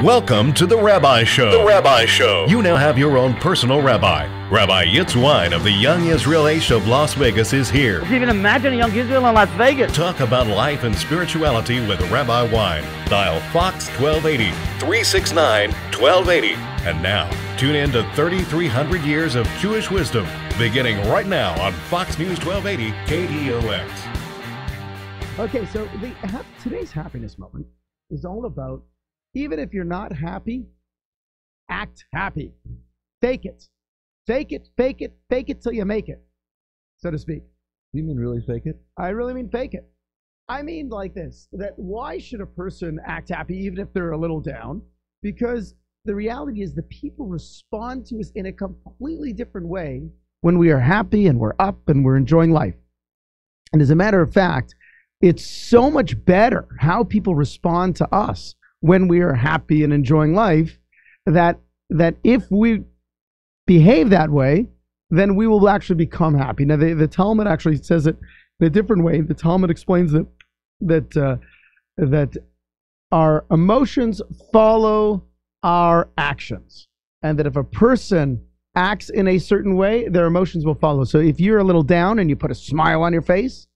Welcome to The Rabbi Show. The Rabbi Show. You now have your own personal rabbi. Rabbi Yitz Wyne of the Young Israel Aish of Las Vegas is here. Just even imagine a young Israel in Las Vegas. Talk about life and spirituality with Rabbi Wyne. Dial Fox 1280, 369-1280. And now, tune in to 3,300 years of Jewish wisdom, beginning right now on Fox News 1280 KDOX. Okay, so today's happiness moment is all about, even if you're not happy, act happy. Fake it. Fake it, fake it, fake it till you make it, so to speak. You mean really fake it? I really mean fake it. I mean like this, that why should a person act happy even if they're a little down? Because the reality is the people respond to us in a completely different way when we are happy and we're up and we're enjoying life. And as a matter of fact, it's so much better how people respond to us when we are happy and enjoying life, that if we behave that way, then we will actually become happy. Now, the Talmud actually says it in a different way. The Talmud explains that our emotions follow our actions, and that if a person acts in a certain way, their emotions will follow. So if you're a little down and you put a smile on your face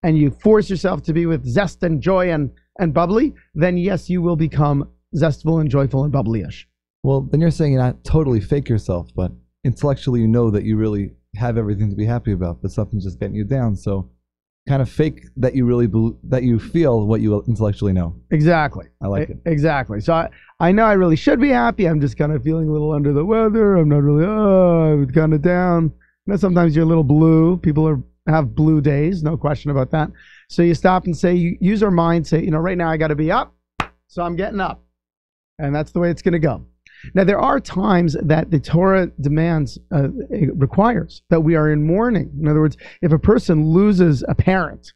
and you force yourself to be with zest and joy and bubbly, then yes, you will become zestful and joyful and bubbly-ish. Well, then you're saying you're not totally fake yourself, but intellectually you know that you really have everything to be happy about, but something's just getting you down. So kind of fake that you really that you feel what you intellectually know. Exactly. I like it. Exactly. So I know I really should be happy. I'm just kind of feeling a little under the weather. I'm not really, I'm kind of down. You know, sometimes you're a little blue. People have blue days, no question about that. So you stop and say, you use our mind, say, right now I got to be up, so I'm getting up. And that's the way it's going to go. Now, there are times that the Torah demands, requires that we are in mourning. In other words, if a person loses a parent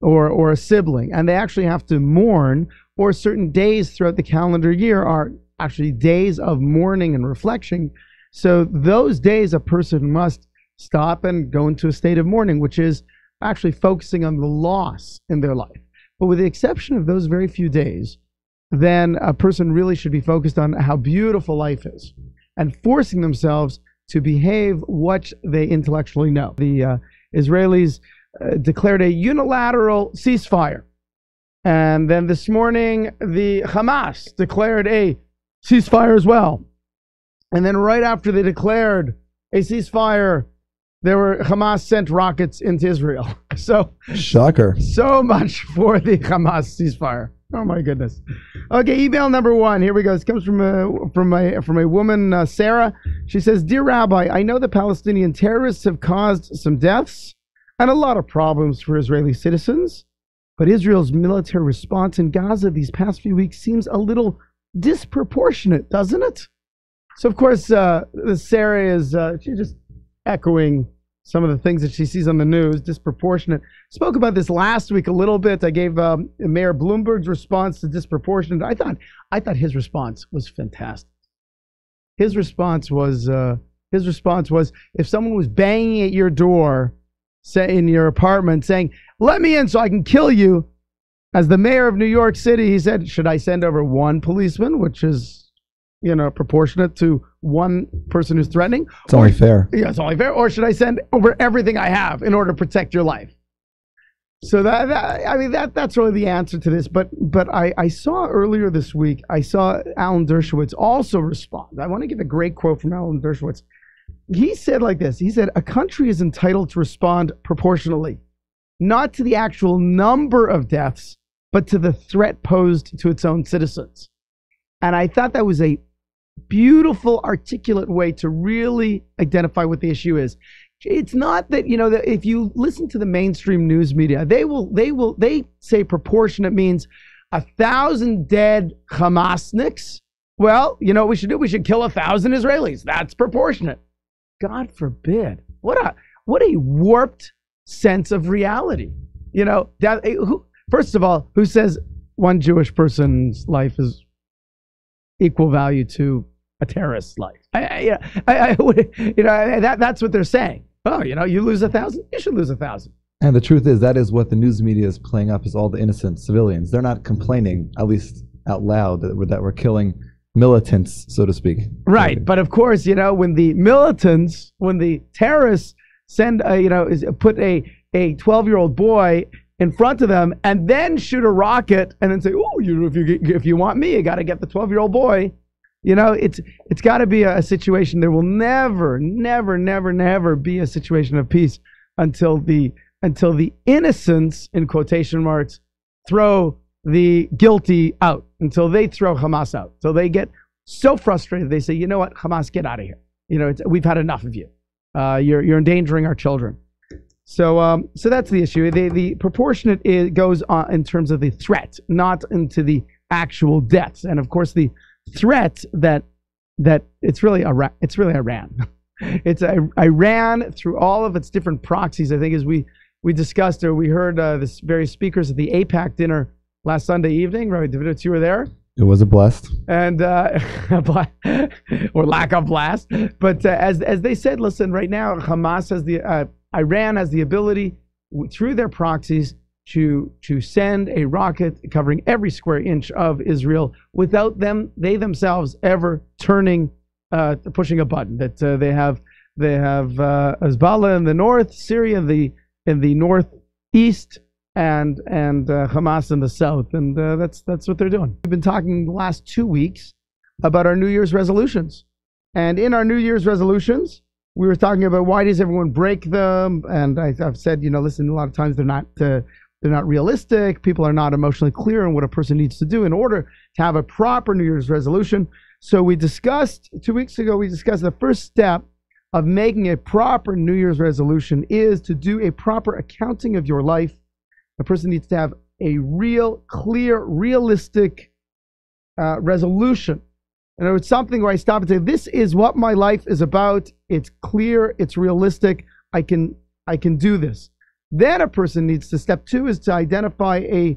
or a sibling, and they actually have to mourn, or certain days throughout the calendar year are actually days of mourning and reflection. So those days a person must stop and go into a state of mourning, which is actually focusing on the loss in their life. But with the exception of those very few days, then a person really should be focused on how beautiful life is and forcing themselves to behave what they intellectually know. The Israelis declared a unilateral ceasefire. And then this morning, the Hamas declared a ceasefire as well. And then right after they declared a ceasefire, Hamas sent rockets into Israel. So shocker. So much for the Hamas ceasefire. Oh my goodness. Okay, email number 1. Here we go. This comes from a woman, Sarah. She says, "Dear Rabbi, I know the Palestinian terrorists have caused some deaths and a lot of problems for Israeli citizens, but Israel's military response in Gaza these past few weeks seems a little disproportionate, doesn't it?" So of course, Sarah is she's just echoing some of the things that she sees on the news, disproportionate. Spoke about this last week a little bit. I gave Mayor Bloomberg's response to disproportionate. I thought his response was fantastic. His response was if someone was banging at your door, say in your apartment, saying, "Let me in so I can kill you," as the mayor of New York City, he said, "Should I send over one policeman," which is proportionate to one person who's threatening? It's only fair. Yeah, it's only fair. Or should I send over everything I have in order to protect your life? So that's really the answer to this. But I saw earlier this week, I saw Alan Dershowitz also respond. I want to give a great quote from Alan Dershowitz. He said like this. He said, "A country is entitled to respond proportionally, not to the actual number of deaths, but to the threat posed to its own citizens." And I thought that was a beautiful, articulate way to really identify what the issue is. It's not that, that if you listen to the mainstream news media, they say proportionate means 1,000 dead Hamasniks. Well, you know what we should do? We should kill 1,000 Israelis. That's proportionate. God forbid. What a warped sense of reality. First of all, who says one Jewish person's life is equal value to a terrorist's life? That's what they're saying. Oh, you lose 1,000, you should lose 1,000. And the truth is, that is what the news media is playing up as all the innocent civilians. They're not complaining, at least out loud, that we're killing militants, so to speak. Right. But of course, when the terrorists send put a 12-year-old boy in front of them and then shoot a rocket and then say, oh, if you want me, you got to get the 12-year-old boy. It's got to be a situation. There will never be a situation of peace until the innocents, in quotation marks, throw the guilty out, until they throw Hamas out. So they get so frustrated, they say, you know what, Hamas, get out of here. We've had enough of you. You're endangering our children. So that's the issue. The proportionate goes on in terms of the threat, not into the actual deaths. And of course, the threat that it's really Iran. It's Iran through all of its different proxies. I think as we discussed, or we heard this various speakers at the AIPAC dinner last Sunday evening. Rabbi Davidovitz, you were there. It was a blast. And or lack of blast. But as they said, listen, right now Hamas has Iran has the ability through their proxies to send a rocket covering every square inch of Israel without they themselves ever pushing a button. That they have Hezbollah in the north, Syria in the northeast, and Hamas in the south, and that's what they're doing. We've been talking the last 2 weeks about our New Year's resolutions, and in our New Year's resolutions, we were talking about why does everyone break them, and I've said, listen, a lot of times they're not realistic. People are not emotionally clear on what a person needs to do in order to have a proper New Year's resolution. So we discussed 2 weeks ago. We discussed the first step of making a proper New Year's resolution is to do a proper accounting of your life. A person needs to have a real, clear, realistic resolution. And it's something where I stop and say, this is what my life is about. It's clear, it's realistic. I can do this. Then a person needs to, step two is to identify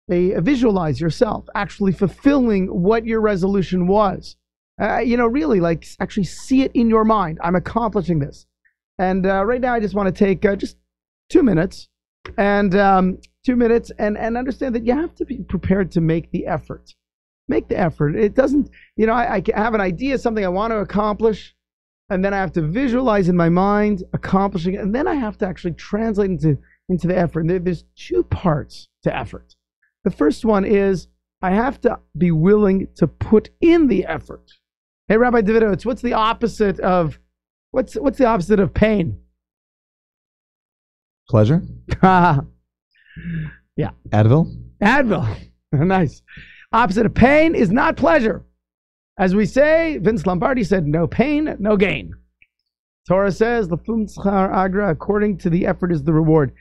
visualize yourself actually fulfilling what your resolution was. Really like actually see it in your mind. I'm accomplishing this. And right now I just want to take just 2 minutes and understand that you have to be prepared to make the effort. Make the effort. It doesn't, I have an idea, something I want to accomplish, and then I have to visualize in my mind accomplishing it, and then I have to actually translate into the effort. And there's 2 parts to effort. The first one is I have to be willing to put in the effort. Hey, Rabbi Davidovitz, what's the opposite of pain? Pleasure. Yeah. Advil. Nice. Opposite of pain is not pleasure. As we say, Vince Lombardi said, no pain, no gain. Torah says, L'fum tzchar agra, according to the effort is the reward.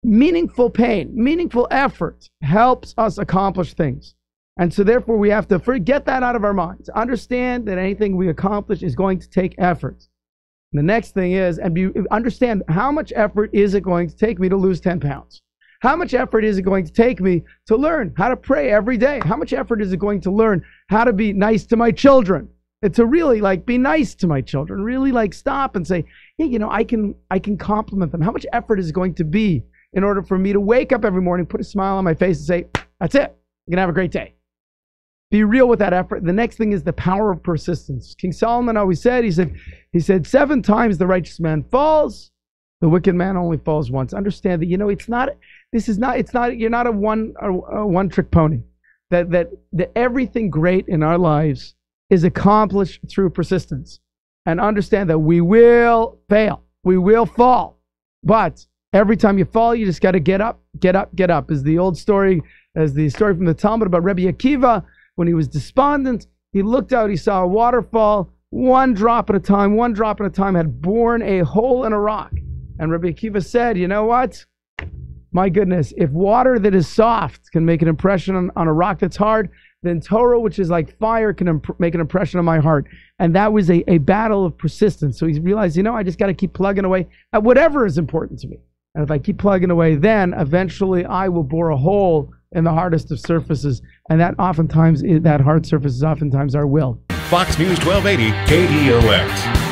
Meaningful pain, meaningful effort helps us accomplish things. And so therefore we have to get that out of our minds. Understand that anything we accomplish is going to take effort. And the next thing is, understand how much effort is it going to take me to lose 10 pounds? How much effort is it going to take me to learn how to pray every day? How much effort is it going to learn how to be nice to my children? And to really be nice to my children, really stop and say, hey, I can compliment them. How much effort is it going to be in order for me to wake up every morning, put a smile on my face and say, that's it, you're going to have a great day. Be real with that effort. The next thing is the power of persistence. King Solomon always said, he said 7 times the righteous man falls, the wicked man only falls once. Understand that, you're not a one-trick pony. That everything great in our lives is accomplished through persistence. And understand that we will fail. We will fall. But every time you fall, you just got to get up, get up, get up. As the story from the Talmud about Rabbi Akiva, when he was despondent, he looked out, he saw a waterfall, one drop at a time had borne a hole in a rock. And Rabbi Akiva said, you know what? My goodness, if water that is soft can make an impression on a rock that's hard, then Torah, which is like fire, can make an impression on my heart. And that was a battle of persistence. So he realized, I just got to keep plugging away at whatever is important to me. And if I keep plugging away, then eventually I will bore a hole in the hardest of surfaces. And that hard surface is oftentimes our will. Fox News 1280 KDOX.